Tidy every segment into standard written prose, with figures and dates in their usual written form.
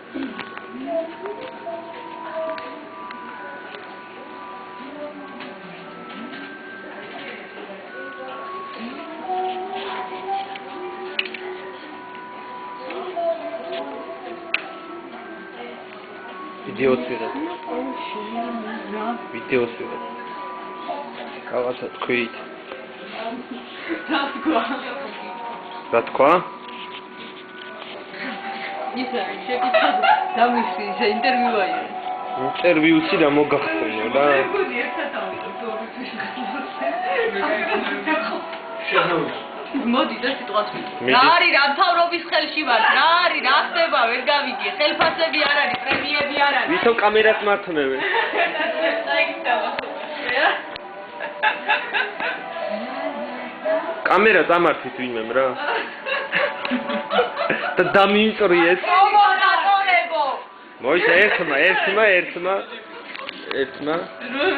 Videos ვიღებ. Videos ვიღებ. Რაღაცა თქვით. რა თქვა? ისა შეკითხა დამისი ეს ინტერვიუ აია. ინტერვიუში რა მოგახსენო რა? მოდი და სიტყვას ვიტყვი. რა არის რა მთავრობის ხელში ვარ? რა არის რა ხდება? ვერ გავიგე. ხელფასები არ არის, პრემიები არ არის. ვითომ კამერას მართნევენ? კამერა დამართით ვინმემ რა? და დამიმწრიეთ. მოიცა ერთმა.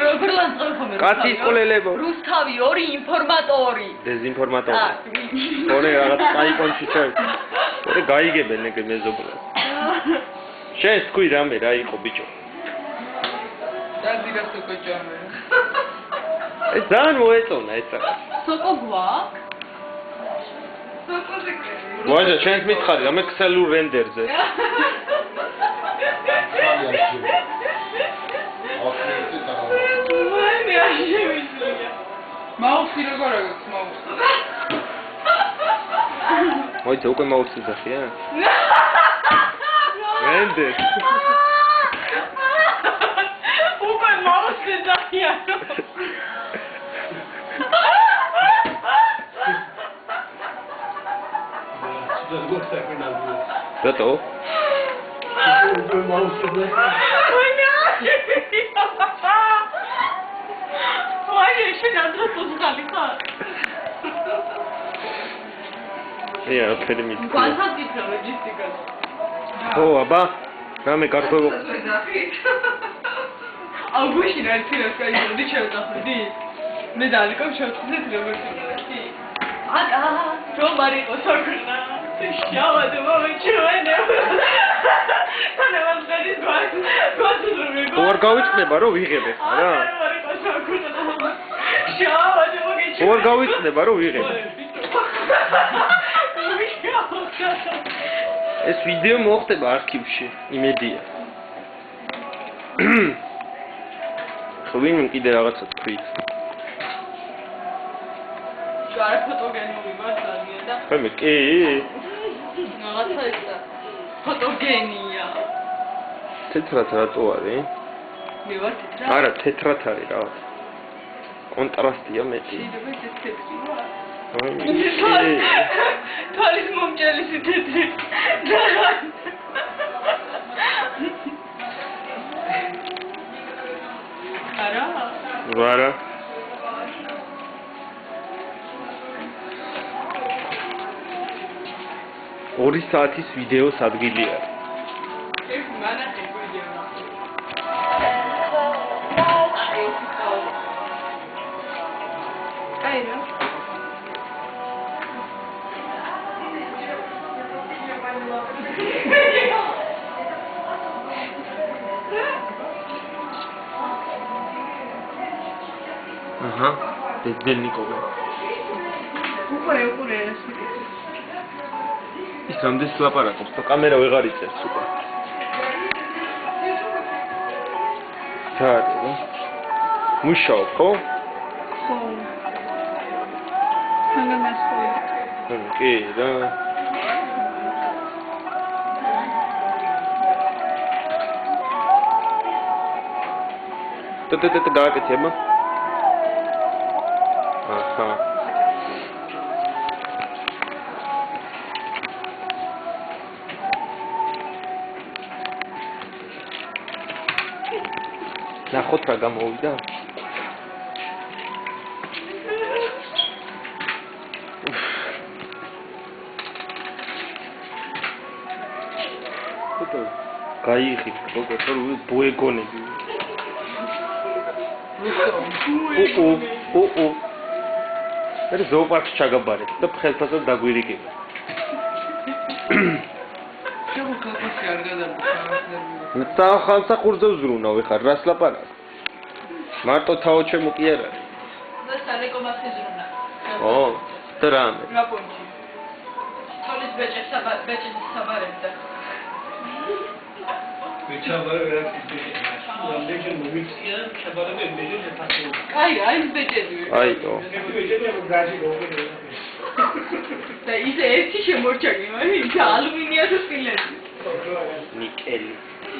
როგორ ლანძღობ? კაცის ყოლელებო. რუსთავი, ორი ინფორმატორი. დეზინფორმატორი. ორი რაღაც აიკონში ჩაი. ორი გაიგებენ ეგ მეზობლას. შენ თქვი რამე რა იყო ბიჭო? დაგირას უკვე ჯამე. ეს ძალიან მოეწონა ეს რა. სოკო გვაქვს? სოკოზე კი. მოიცა შენს მითხარი რამე ქსელურ რენდერზე. მაუსი როგორ აქვს მაუსი? მოიცა უკვე მაუსი ზახია? რენდერ. უკვე მაუსი ზახია. რატო? უკვე მაუსი ზახია. Ja, ფერი მითქვა. განსაკუთრებით ლოგისტიკას. ო, აბა, რამე გარკვეულ. აუგუში რა თირას გაიგები შევდახვედი? მე დალიკო შევწდეთ როგორ თირასი? აკა, რომ არ იყოს სოქრნა. შავად მომჩვენე. თანავარ დადის გასულრები. ორ გავიწნება რომ ვიღებე, რა? არ იყოს სოქრნა. შავად მოგიჩვენე. ორ გავიწნება რომ ვიღებე. ეს ვიდეო მოხდება არქივში, იმედია. ხვინ კიდე რაღაცა თქვით. გარ ფოტოგენური ვარ ძალიან და ხომ კი? რაღაცა ესა ფოტოგენია. თეთრად რატო არის? მე ვარ თეთრად? არა, თეთრად არის რა. კონტრასტია მეტი. შეიძლება ეს თეთრი ვარ. აი, თვალის მომჭელისი თეთრი. არა? ვარა. ორი საათის ვიდეოს ადგილი არის. ეს მანახე ვიდეო. აი რა. აჰა, დედნიკოვი. უყურე ეს. ის რამდენს ლაპარაკობს, და კამერა ვეღარ იწერს უკვე. ჩადი, რა? მუშაობ, ხო? ხო. სანამასხო. კი, რა. ტეტ გააკეთე, აბა. აჰა. ნახოთ რა გამოვიდა. ფოტო გაიხით, როგორც ბუეგონები. ო. ეს ზოოპარკს ჩაგაბარეთ და ხელფასად დაგვირიგებ. შეგო არ გადავიდა. სამსახურზე ვზრუნავ ხარ, რას ლაპარაკ? მარტო თაოჩემო კი არ არის. და სალეკომას იზრუნა. ო, და რამე. რაპონჩი. თოლის ბეჭებს საბარებდა. Bıçağı verip Ramdeki mümkün şabarı ve mecbur takıyor. აი ბეჭები. აიო. Bıçağı bu gazi doğru. და ისე ერთი შემორჩა ის ალუმინიას სპილები. ნიკელი.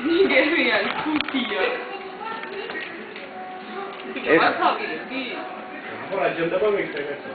ნიგერიანი ქუთია. ეს ახალი კი. Ama acında mı bekliyorsun?